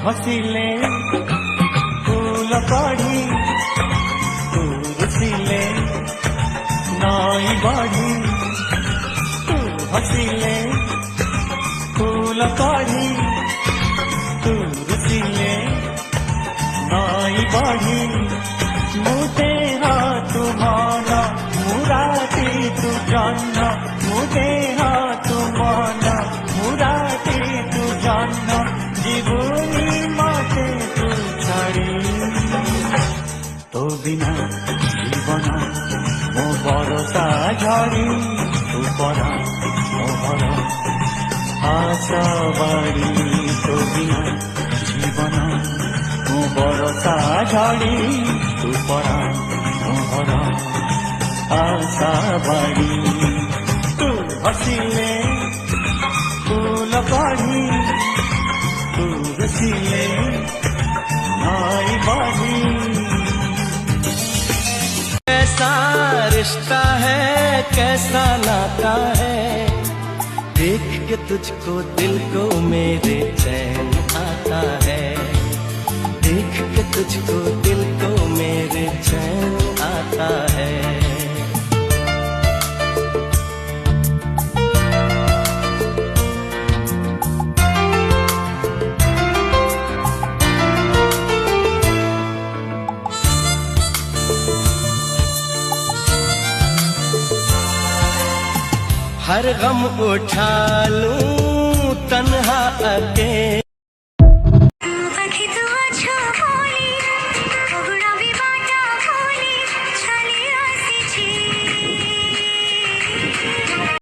हसिले फूल कढ़ी तू रुसिले नई बढ़ी तू हसिले फूल कढ़ी तू रुसिले नई बढ़ी मुझे हाथ माना मुराती तू जानना मुझे हाथ माना मुराती तू जानना जीवनी माते तू छाड़ी तो बिना जीवन मो भरोसा झड़ी तू परा मो भर आशा बाड़ी तो बिना जीवन मो भरोसा झड़ी तू परा मो भर आशा बाड़ी तू हसिले फूल कढ़ी तू रुसिले नई बढ़ी। कैसा रिश्ता है कैसा नाता है, देख के तुझको दिल को मेरे चैन आता है, देख के तुझको दिल को मेरे चैन आता है। हर गम उठा लूं तन्हा अकेले